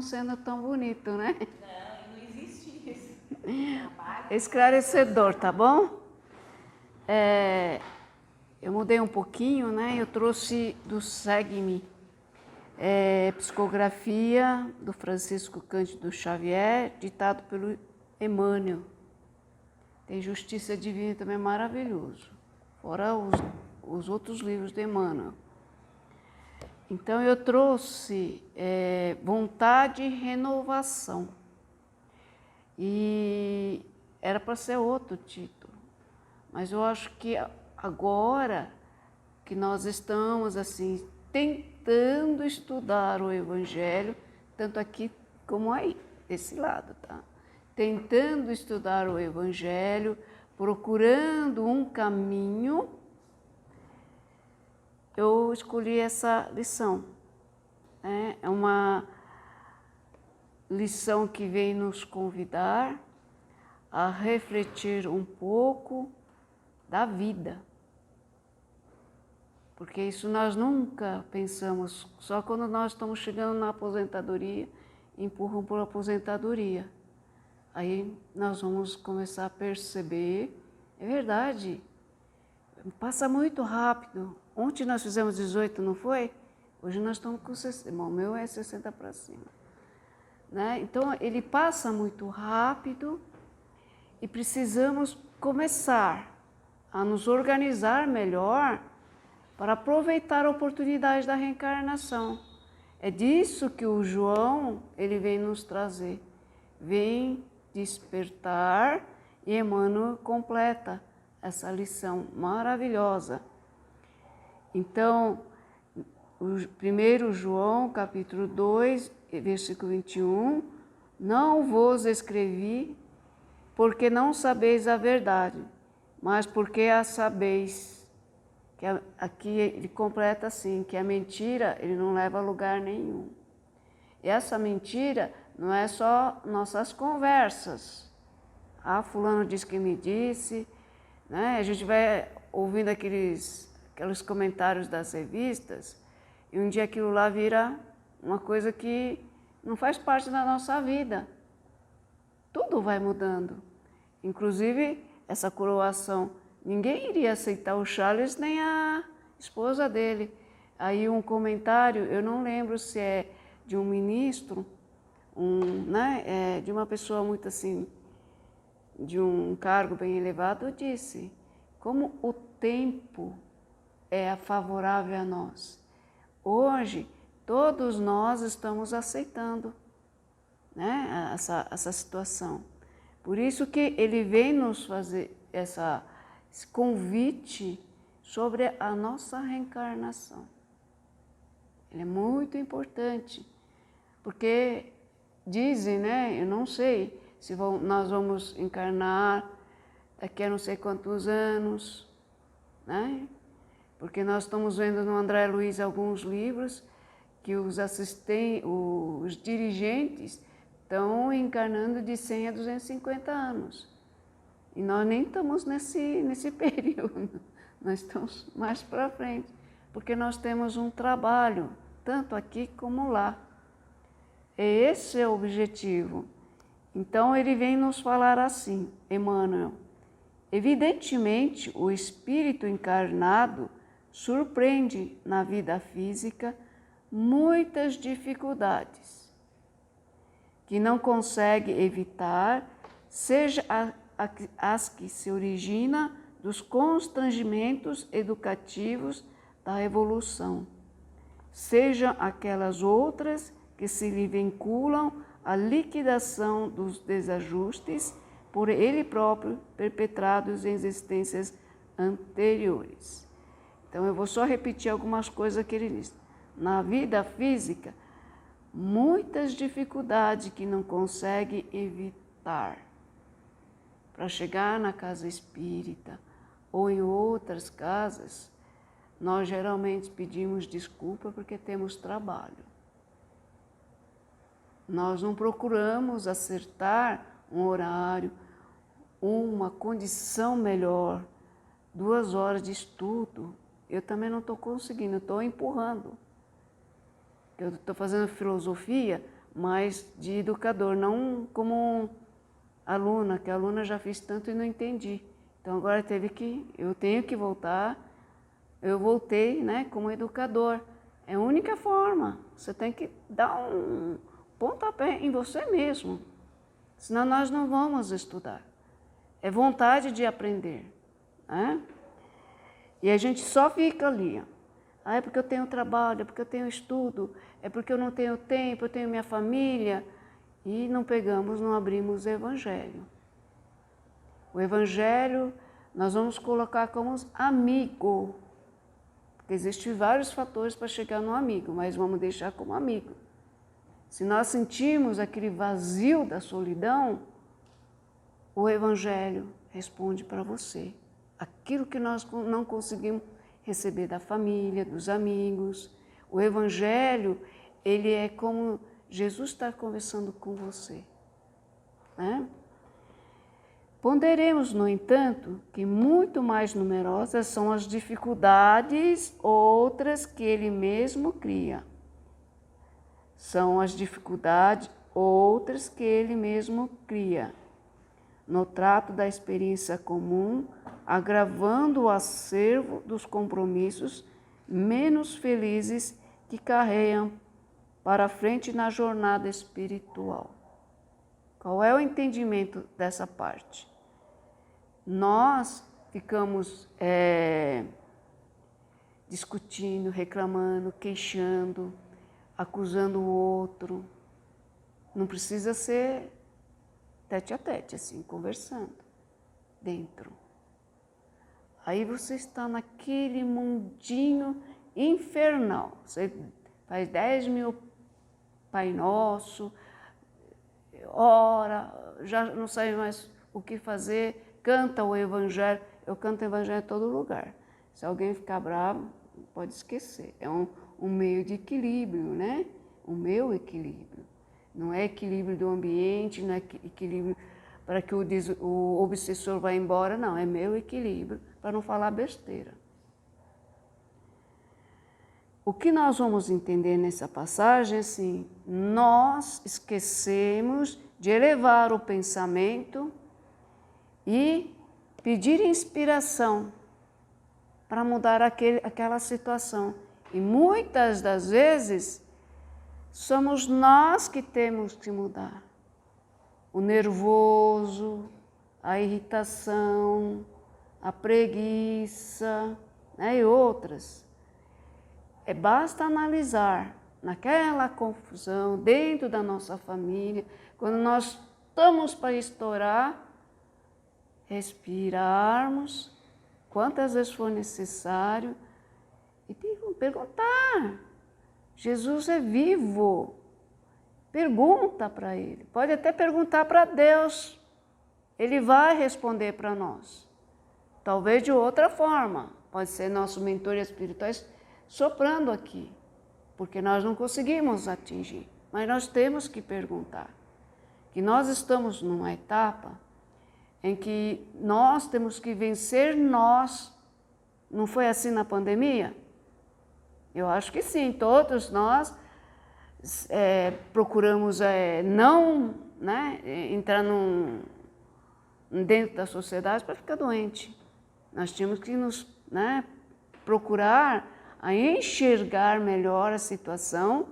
sendo tão bonito, né? Não existe isso. Esclarecedor, tá bom? Eu mudei um pouquinho, né? Eu trouxe do SEGME, Psicografia do Francisco Cândido Xavier, ditado pelo Emmanuel. Tem Justiça Divina também, maravilhoso. Fora os outros livros de Emmanuel. Então eu trouxe Vontade e Renovação. E era para ser outro título. Mas eu acho que agora que nós estamos assim tentando estudar o Evangelho, tanto aqui como aí, desse lado, tá? Tentando estudar o Evangelho, procurando um caminho, eu escolhi essa lição. É uma lição que vem nos convidar a refletir um pouco da vida. Porque isso nós nunca pensamos, só quando nós estamos chegando na aposentadoria, empurram por aposentadoria. Aí nós vamos começar a perceber, é verdade, passa muito rápido. Ontem nós fizemos 18, não foi? Hoje nós estamos com 60, bom, o meu é 60 para cima. Né? Então ele passa muito rápido e precisamos começar a nos organizar melhor para aproveitar a oportunidade da reencarnação. É disso que o João ele vem nos trazer. Vem despertar e Emmanuel completa essa lição maravilhosa. Então, o 1 João, capítulo 2, versículo 21, não vos escrevi porque não sabeis a verdade, mas porque a sabeis. Que aqui ele completa assim, que a mentira ele não leva a lugar nenhum. E essa mentira não é só nossas conversas. Ah, fulano disse que me disse, né? A gente vai ouvindo aqueles comentários das revistas e um dia aquilo lá vira uma coisa que não faz parte da nossa vida. Tudo vai mudando. Inclusive essa coroação. Ninguém iria aceitar o Charles nem a esposa dele. Aí um comentário, eu não lembro se é de um ministro, de uma pessoa muito assim, de um cargo bem elevado, disse como o tempo é favorável a nós. Hoje, todos nós estamos aceitando, né, essa situação. Por isso que ele vem nos fazer esse convite sobre a nossa reencarnação. Ele é muito importante, porque dizem, né, eu não sei se nós vamos encarnar daqui a não sei quantos anos, né? Porque nós estamos vendo no André Luiz alguns livros que os dirigentes estão encarnando de 100 a 250 anos. E nós nem estamos nesse período, nós estamos mais para frente, porque nós temos um trabalho, tanto aqui como lá. Esse é o objetivo. Então ele vem nos falar assim, Emmanuel, evidentemente o espírito encarnado surpreende na vida física muitas dificuldades que não consegue evitar, seja as que se originam dos constrangimentos educativos da evolução, sejam aquelas outras que se lhe vinculam à liquidação dos desajustes por ele próprio perpetrados em existências anteriores. Então eu vou só repetir algumas coisas que ele diz. Na vida física, muitas dificuldades que não consegue evitar. Para chegar na casa espírita ou em outras casas, nós geralmente pedimos desculpa porque temos trabalho. Nós não procuramos acertar um horário, uma condição melhor, 2 horas de estudo. Eu também não estou conseguindo, estou empurrando. Eu estou fazendo filosofia, mas de educador, não como aluna, que a aluna já fiz tanto e não entendi. Então agora eu tenho que voltar, eu voltei, né, como educador. É a única forma, você tem que dar um pontapé em você mesmo, senão nós não vamos estudar. É vontade de aprender, né? E a gente só fica ali, ó. Ah, é porque eu tenho trabalho, é porque eu tenho estudo, é porque eu não tenho tempo, eu tenho minha família. E não abrimos o Evangelho. O Evangelho nós vamos colocar como amigo. Porque existem vários fatores para chegar no amigo, mas vamos deixar como amigo. Se nós sentirmos aquele vazio da solidão, o Evangelho responde para você. Aquilo que nós não conseguimos receber da família, dos amigos. O Evangelho, ele é como Jesus está conversando com você, né? Ponderemos, no entanto, que muito mais numerosas são as dificuldades outras que ele mesmo cria. São as dificuldades outras que ele mesmo cria, no trato da experiência comum, agravando o acervo dos compromissos menos felizes que carregam para a frente na jornada espiritual. Qual é o entendimento dessa parte? Nós ficamos discutindo, reclamando, queixando, acusando o outro. Não precisa ser tete a tete, assim, conversando dentro. Aí você está naquele mundinho infernal. Você faz 10.000 Pai Nosso, ora, já não sabe mais o que fazer, canta o Evangelho. Eu canto o Evangelho em todo lugar. Se alguém ficar bravo, pode esquecer. É um meio de equilíbrio, né? O meu equilíbrio. Não é equilíbrio do ambiente, não é equilíbrio para que o obsessor vá embora, não. É meu equilíbrio, para não falar besteira. O que nós vamos entender nessa passagem é assim, nós esquecemos de elevar o pensamento e pedir inspiração para mudar aquela situação. E muitas das vezes somos nós que temos que mudar. O nervoso, a irritação, a preguiça, né, e outras. Basta analisar naquela confusão dentro da nossa família, quando nós estamos para estourar, respirarmos quantas vezes for necessário e perguntar. Jesus é vivo. Pergunta para Ele. Pode até perguntar para Deus. Ele vai responder para nós. Talvez de outra forma. Pode ser nossos mentores espirituais soprando aqui, porque nós não conseguimos atingir, mas nós temos que perguntar. Que nós estamos numa etapa em que nós temos que vencer nós. Não foi assim na pandemia? Eu acho que sim, todos nós procuramos não, né, entrar dentro da sociedade para ficar doente. Nós tínhamos que nos, né, procurar a enxergar melhor a situação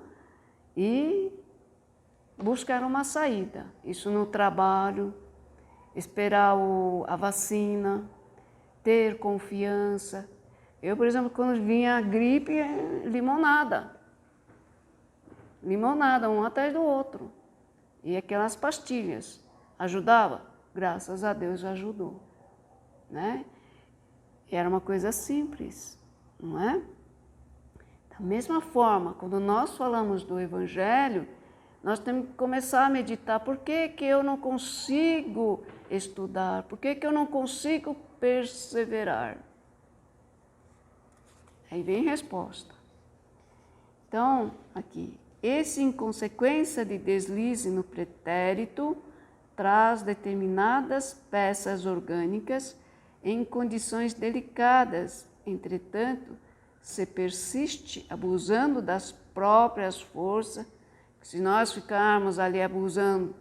e buscar uma saída. Isso no trabalho, esperar a vacina, ter confiança. Eu, por exemplo, quando vinha a gripe, limonada, um atrás do outro. E aquelas pastilhas. Ajudava? Graças a Deus ajudou, né? E era uma coisa simples, não é? Da mesma forma, quando nós falamos do Evangelho, nós temos que começar a meditar. Por que eu não consigo estudar? Por que eu não consigo perseverar? Aí vem a resposta. Então, aqui, esse em consequência de deslize no pretérito, traz determinadas peças orgânicas em condições delicadas. Entretanto, se persiste abusando das próprias forças, Se nós ficarmos ali abusando,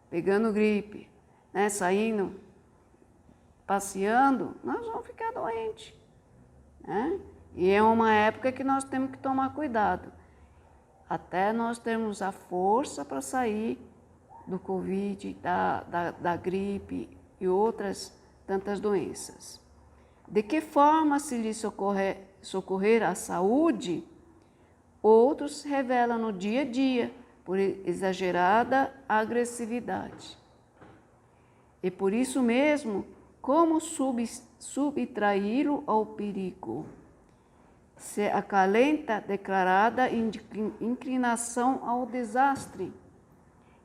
pegando gripe, né, saindo, passeando, nós vamos ficar doentes, né? E é uma época que nós temos que tomar cuidado, até nós termos a força para sair do Covid, da gripe e outras tantas doenças. De que forma se lhe socorrer a saúde, outros revelam no dia a dia por exagerada agressividade. E por isso mesmo, como subtraí-lo ao perigo? Se acalenta declarada inclinação ao desastre.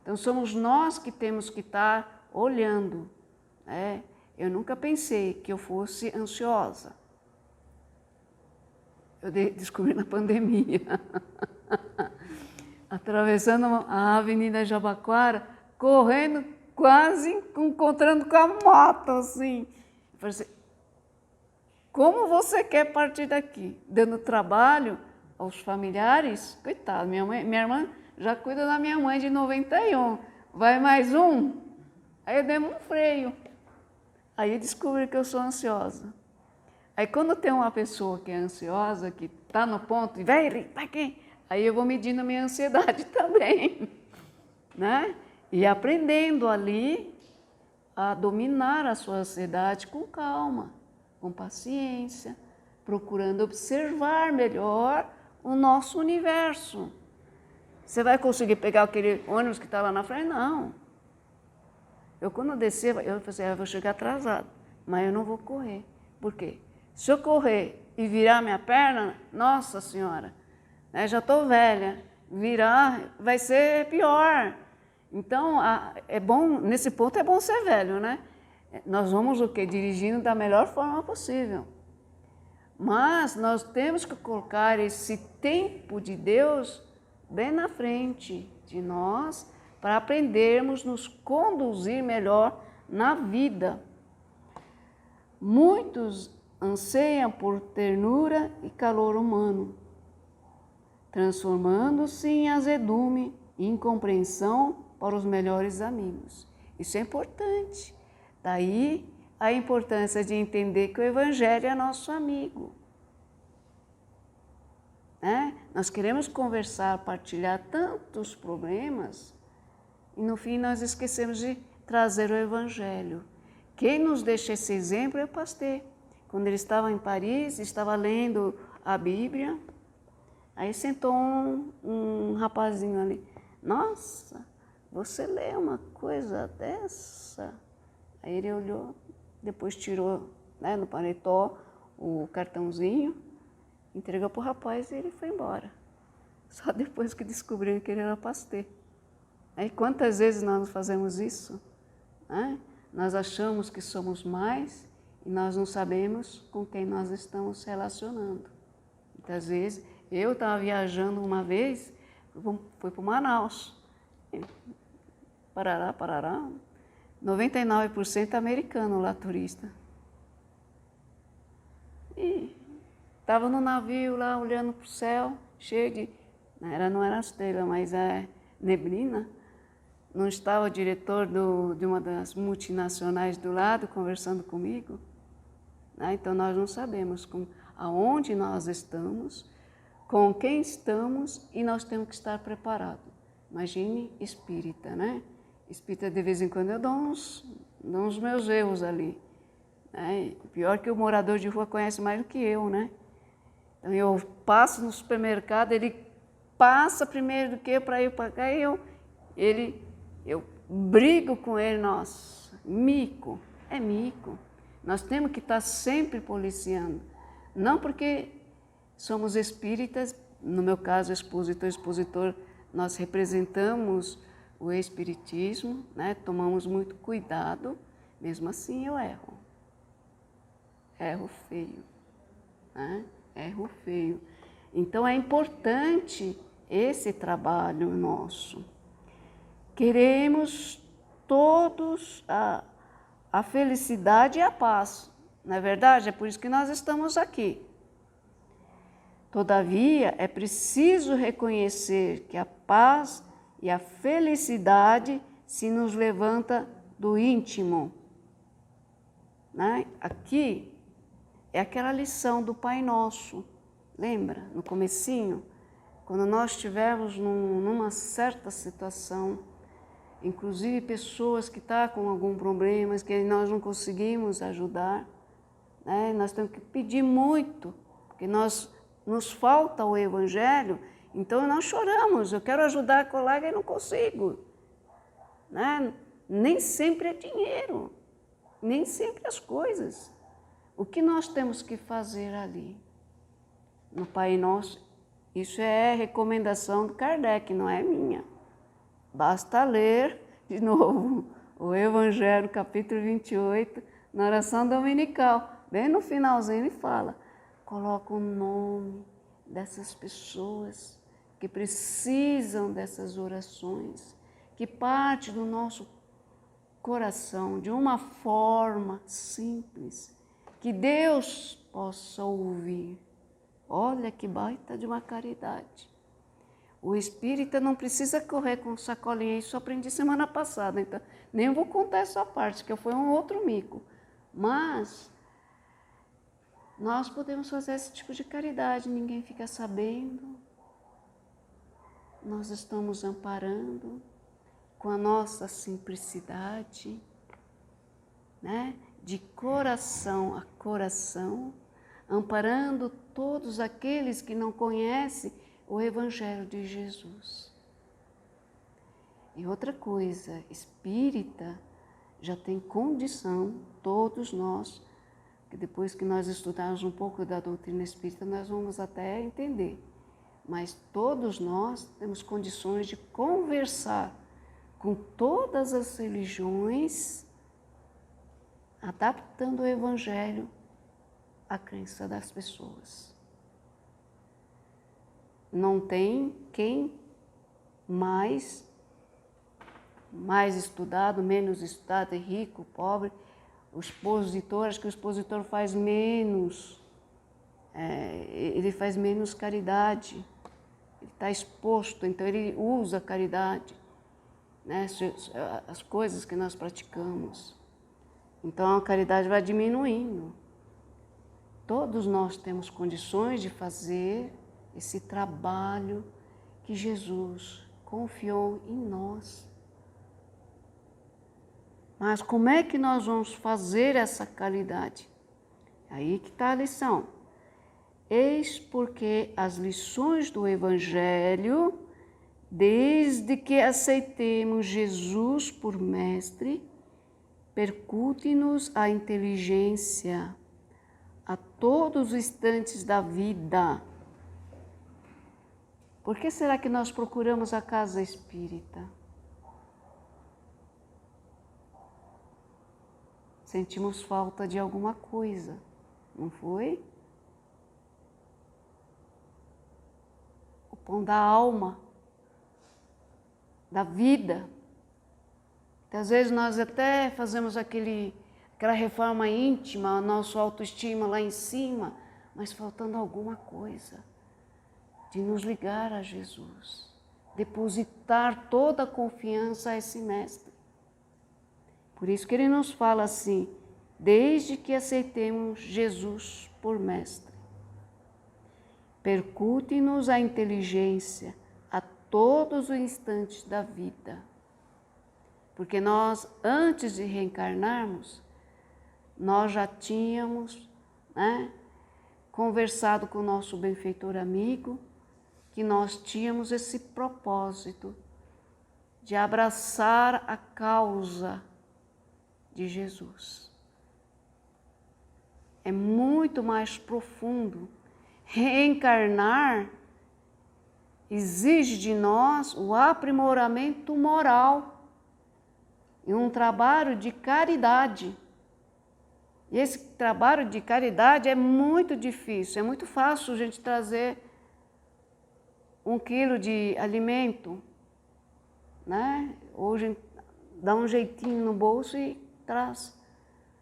Então, somos nós que temos que estar olhando, né? Eu nunca pensei que eu fosse ansiosa. Eu descobri na pandemia. Atravessando a Avenida Jabaquara, correndo, quase encontrando com a moto, assim. Eu falei assim, como você quer partir daqui? Dando trabalho aos familiares? Coitado, minha irmã já cuida da minha mãe de 91. Vai mais um? Aí eu dei um freio. Aí eu descobri que eu sou ansiosa. Aí quando tem uma pessoa que é ansiosa, que está no ponto, e vai aqui, aí eu vou medindo a minha ansiedade também, né? E aprendendo ali a dominar a sua ansiedade com calma, com paciência, procurando observar melhor o nosso universo. Você vai conseguir pegar aquele ônibus que está lá na frente? Não. Eu quando descer, eu falei, eu vou chegar atrasado, mas eu não vou correr. Por quê? Se eu correr e virar minha perna, nossa senhora, né, já estou velha, virar vai ser pior. Então, é bom, nesse ponto é bom ser velho, né? Nós vamos o quê? Dirigindo da melhor forma possível. Mas nós temos que colocar esse tempo de Deus bem na frente de nós, para aprendermos nos conduzir melhor na vida. Muitos anseiam por ternura e calor humano, transformando-se em azedume e incompreensão para os melhores amigos. Isso é importante. Daí a importância de entender que o Evangelho é nosso amigo. Né? Nós queremos conversar, partilhar tantos problemas, e no fim nós esquecemos de trazer o Evangelho. Quem nos deixa esse exemplo é o Pasteur. Quando ele estava em Paris, estava lendo a Bíblia, aí sentou um rapazinho ali. Nossa, você lê uma coisa dessa? Aí ele olhou, depois tirou, né, no paletó o cartãozinho, entregou para o rapaz e ele foi embora. Só depois que descobriram que ele era Pasteur. Aí quantas vezes nós fazemos isso? Né? Nós achamos que somos mais e nós não sabemos com quem nós estamos relacionando. Muitas vezes, eu estava viajando uma vez, fui para Manaus, Parará, 99% americano lá, turista. E estava no navio lá, olhando para o céu, cheio de... Não era estrela, mas é neblina. Não estava o diretor de uma das multinacionais do lado conversando comigo? Então, nós não sabemos aonde nós estamos, com quem estamos, e nós temos que estar preparados. Imagine espírita, né? Espírita, de vez em quando, eu dou uns meus erros ali. Né? Pior que o morador de rua conhece mais do que eu, né? Então, eu passo no supermercado, ele passa primeiro do que eu para ir para cá, e eu brigo com ele, nossa, mico, é mico. Nós temos que estar sempre policiando. Não porque somos espíritas, no meu caso, expositor, nós representamos o espiritismo, né? Tomamos muito cuidado, mesmo assim eu erro. Erro feio, né? Erro feio. Então é importante esse trabalho nosso. Queremos todos a felicidade e a paz. Não é verdade? É por isso que nós estamos aqui. Todavia, é preciso reconhecer que a paz e a felicidade se nos levanta do íntimo. Né? Aqui é aquela lição do Pai Nosso. Lembra, no comecinho? Quando nós estivermos numa certa situação, inclusive pessoas que estão com algum problema, que nós não conseguimos ajudar, né? Nós temos que pedir muito, porque nos falta o Evangelho, então nós choramos, eu quero ajudar a colega e não consigo. Né? Nem sempre é dinheiro, nem sempre as coisas. O que nós temos que fazer ali? No Pai Nosso, isso é recomendação do Kardec, não é minha. Basta ler de novo o Evangelho, capítulo 28, na oração dominical. Bem no finalzinho ele fala, coloca o nome dessas pessoas que precisam dessas orações, que parte do nosso coração de uma forma simples, que Deus possa ouvir. Olha que baita de uma caridade. O espírita não precisa correr com sacolinha, isso eu aprendi semana passada, então nem vou contar essa parte, que foi um outro mico. Mas nós podemos fazer esse tipo de caridade, ninguém fica sabendo. Nós estamos amparando com a nossa simplicidade, né? De coração a coração, amparando todos aqueles que não conhecem o Evangelho de Jesus. E outra coisa, espírita já tem condição, todos nós, que depois que nós estudarmos um pouco da doutrina espírita, nós vamos até entender. Mas todos nós temos condições de conversar com todas as religiões, adaptando o Evangelho à crença das pessoas. Não tem quem mais estudado, menos estudado, é rico, pobre. O expositor, acho que o expositor faz menos, ele faz menos caridade. Ele está exposto, então ele usa a caridade, né? As coisas que nós praticamos. Então a caridade vai diminuindo. Todos nós temos condições de fazer esse trabalho que Jesus confiou em nós. Mas como é que nós vamos fazer essa caridade? Aí que está a lição. Eis porque as lições do Evangelho, desde que aceitemos Jesus por mestre, percute-nos a inteligência a todos os instantes da vida. Por que será que nós procuramos a casa espírita? Sentimos falta de alguma coisa, não foi? O pão da alma, da vida. Então, às vezes nós até fazemos aquela reforma íntima, a nossa autoestima lá em cima, mas faltando alguma coisa. De nos ligar a Jesus, depositar toda a confiança a esse mestre. Por isso que ele nos fala assim, desde que aceitemos Jesus por mestre. Percute-nos a inteligência a todos os instantes da vida. Porque nós, antes de reencarnarmos, nós já tínhamos, né, conversado com o nosso benfeitor amigo, que nós tínhamos esse propósito de abraçar a causa de Jesus. É muito mais profundo. Reencarnar exige de nós o aprimoramento moral e um trabalho de caridade. E esse trabalho de caridade é muito difícil, é muito fácil a gente trazer 1 quilo de alimento, né? Hoje dá um jeitinho no bolso e traz.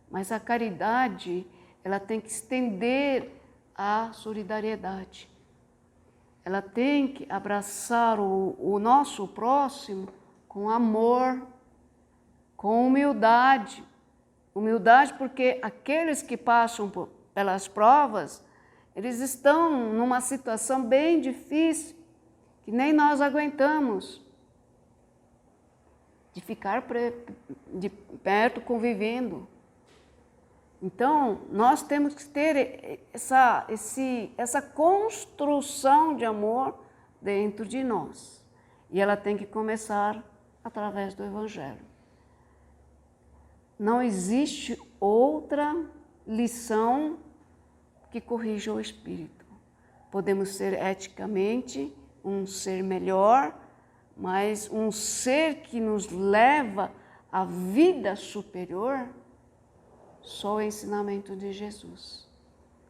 Mas a caridade, ela tem que estender a solidariedade. ela tem que abraçar o nosso próximo com amor, com humildade. Humildade porque aqueles que passam pelas provas, eles estão numa situação bem difícil, que nem nós aguentamos, de ficar de perto convivendo. Então, nós temos que ter essa construção de amor dentro de nós. E ela tem que começar através do Evangelho. Não existe outra lição que corrija o espírito. Podemos ser eticamente um ser melhor, mas um ser que nos leva à vida superior, só o ensinamento de Jesus,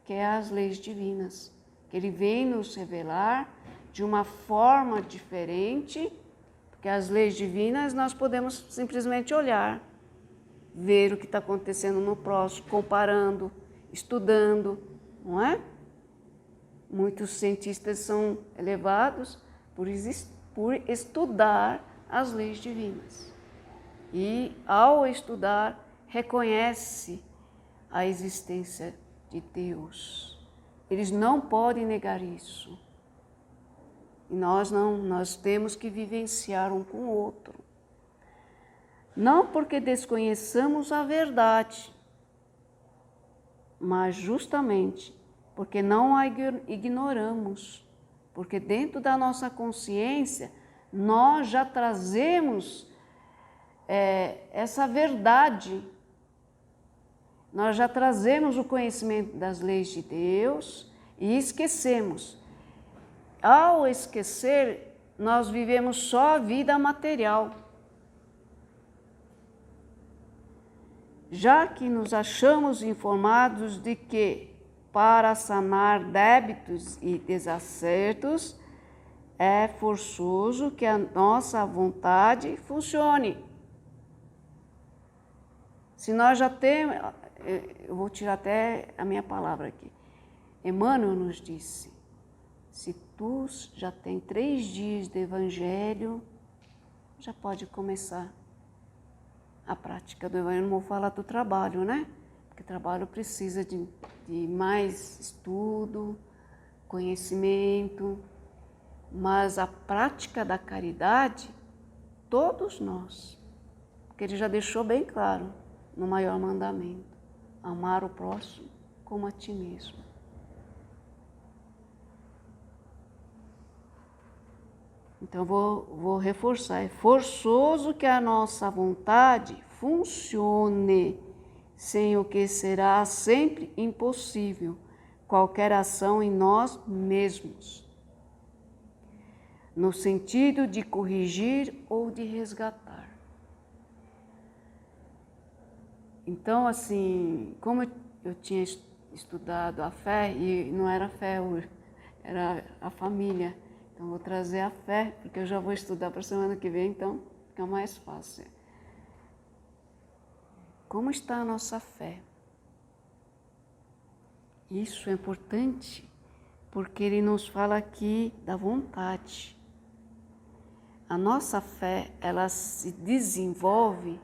que é as leis divinas, que Ele vem nos revelar de uma forma diferente, porque as leis divinas nós podemos simplesmente olhar, ver o que está acontecendo no próximo, comparando, estudando, não é? Muitos cientistas são elevados por estudar as leis divinas. E, ao estudar, reconhece a existência de Deus. Eles não podem negar isso. E nós temos que vivenciar um com o outro. Não porque desconheçamos a verdade, mas justamente porque não a ignoramos. Porque dentro da nossa consciência, nós já trazemos essa verdade. Nós já trazemos o conhecimento das leis de Deus e esquecemos. Ao esquecer, nós vivemos só a vida material. Já que nos achamos informados de que, para sanar débitos e desacertos, é forçoso que a nossa vontade funcione. Se nós já temos... Eu vou tirar até a minha palavra aqui. Emmanuel nos disse, se tu já tem 3 dias de evangelho, já pode começar a prática do evangelho. Não vou falar do trabalho, né? Porque o trabalho precisa de mais estudo, conhecimento, mas a prática da caridade, todos nós, porque ele já deixou bem claro no maior mandamento, amar o próximo como a ti mesmo. Então, vou reforçar, é forçoso que a nossa vontade funcione, sem o que será sempre impossível qualquer ação em nós mesmos, no sentido de corrigir ou de resgatar. Então, assim, como eu tinha estudado a fé, e não era fé, era a família, então vou trazer a fé, porque eu já vou estudar para a semana que vem, então fica mais fácil. Como está a nossa fé? Isso é importante, porque ele nos fala aqui da vontade. A nossa fé, ela se desenvolve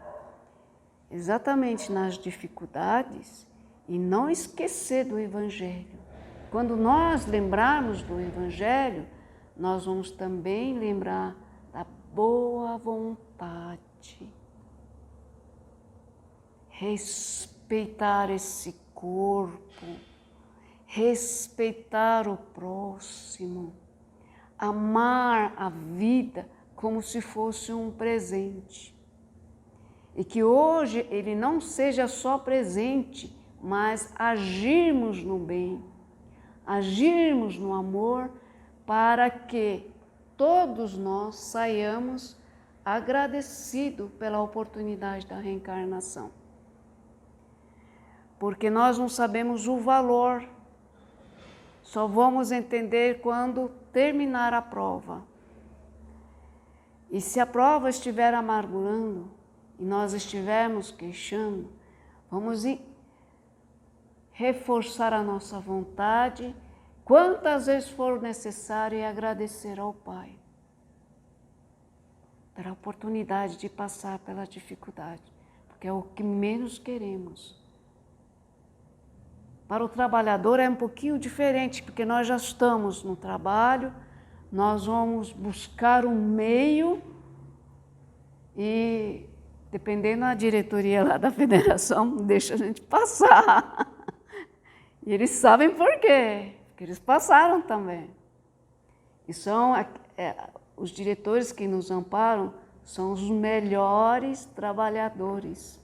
exatamente nas dificuldades e não esquecer do Evangelho. Quando nós lembrarmos do Evangelho, nós vamos também lembrar da boa vontade. Respeitar esse corpo, respeitar o próximo, amar a vida como se fosse um presente. E que hoje ele não seja só presente, mas agirmos no bem, agirmos no amor, para que todos nós saiamos agradecidos pela oportunidade da reencarnação. Porque nós não sabemos o valor, só vamos entender quando terminar a prova. E se a prova estiver amargurando, e nós estivermos queixando, vamos reforçar a nossa vontade quantas vezes for necessário, e agradecer ao Pai pela oportunidade de passar pela dificuldade, porque é o que menos queremos. Para o trabalhador é um pouquinho diferente, porque nós já estamos no trabalho, nós vamos buscar um meio e, dependendo da diretoria lá da federação, deixa a gente passar. E eles sabem por quê, porque eles passaram também. E são os diretores que nos amparam, são os melhores trabalhadores.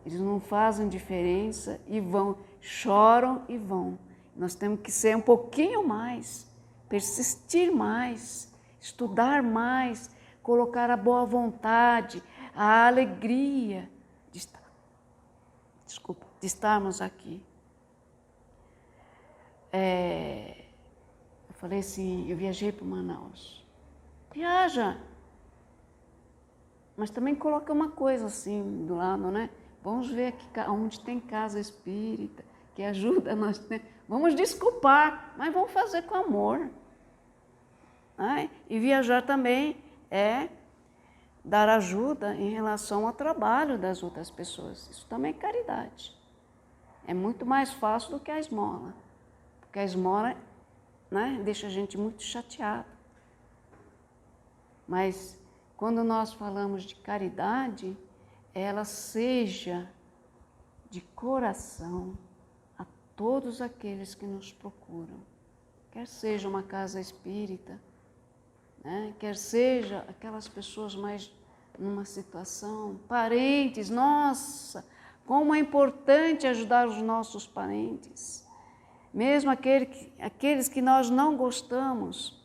Eles não fazem diferença e vão, choram e vão. Nós temos que ser um pouquinho mais, persistir mais, estudar mais, colocar a boa vontade, a alegria de estarmos aqui. Eu falei assim, eu viajei para Manaus. Viaja! Mas também coloca uma coisa assim do lado, né? Vamos ver aqui onde tem casa espírita, que ajuda nós. Vamos desculpar, mas vamos fazer com amor. Né? E viajar também é dar ajuda em relação ao trabalho das outras pessoas. Isso também é caridade. É muito mais fácil do que a esmola. Porque a esmola, né, deixa a gente muito chateado. Mas quando nós falamos de caridade, ela seja de coração a todos aqueles que nos procuram. Quer seja uma casa espírita, né? Quer seja aquelas pessoas mais numa situação, parentes, nossa, como é importante ajudar os nossos parentes. Mesmo aqueles que nós não gostamos,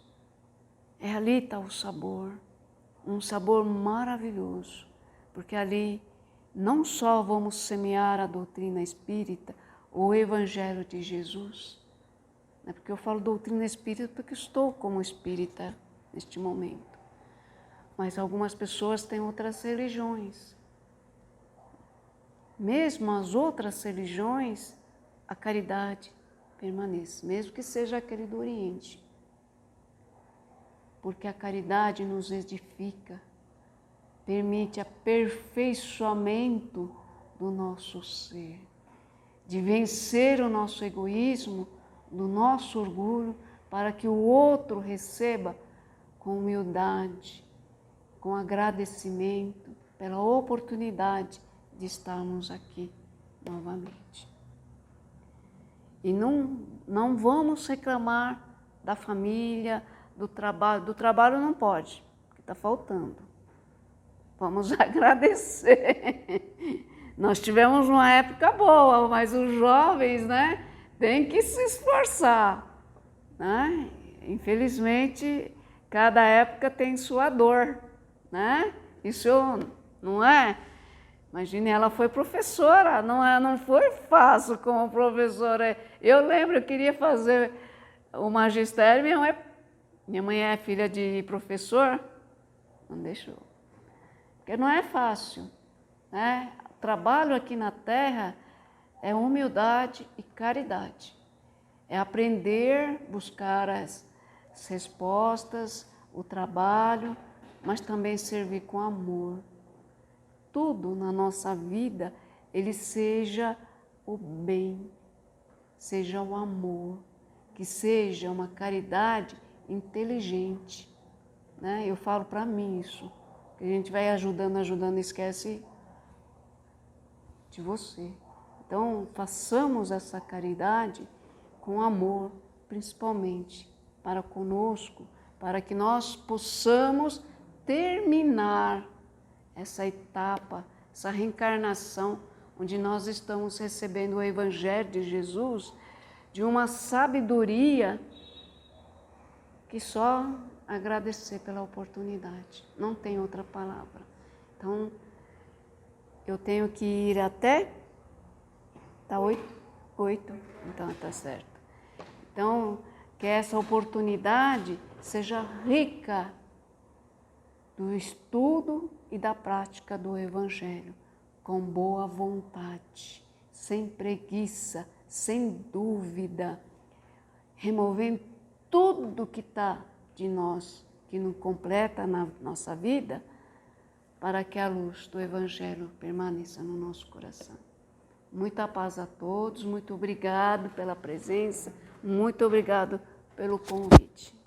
ali está o sabor, um sabor maravilhoso, porque ali não só vamos semear a doutrina espírita, o Evangelho de Jesus, né? Porque eu falo doutrina espírita porque estou como espírita neste momento, mas algumas pessoas têm outras religiões. Mesmo as outras religiões, a caridade permanece, mesmo que seja aquele do Oriente. Porque a caridade nos edifica, permite aperfeiçoamento do nosso ser, de vencer o nosso egoísmo, do nosso orgulho, para que o outro receba com humildade, com agradecimento pela oportunidade de estarmos aqui novamente. E não vamos reclamar da família, do trabalho não pode, porque está faltando. Vamos agradecer. Nós tivemos uma época boa, mas os jovens, né, têm que se esforçar. Né? Infelizmente, cada época tem sua dor. Né? Isso não é? Imagine, ela foi professora, não foi fácil como professora. Eu lembro, eu queria fazer o magistério, minha mãe é filha de professor, não deixou. Porque não é fácil, né? O trabalho aqui na Terra é humildade e caridade. É aprender, buscar as respostas, o trabalho, mas também servir com amor. Tudo na nossa vida, ele seja o bem, seja o amor, que seja uma caridade inteligente. Né? Eu falo para mim isso, que a gente vai ajudando, esquece de você. Então, façamos essa caridade com amor, principalmente para conosco, para que nós possamos terminar essa etapa, essa reencarnação, onde nós estamos recebendo o Evangelho de Jesus, de uma sabedoria que só agradecer pela oportunidade, não tem outra palavra. Então, eu tenho que ir até... Está 8? Então está certo. Então, que essa oportunidade seja rica do estudo e da prática do Evangelho, com boa vontade, sem preguiça, sem dúvida, removendo tudo que está de nós, que não completa na nossa vida, para que a luz do Evangelho permaneça no nosso coração. Muita paz a todos, muito obrigado pela presença, muito obrigado pelo convite.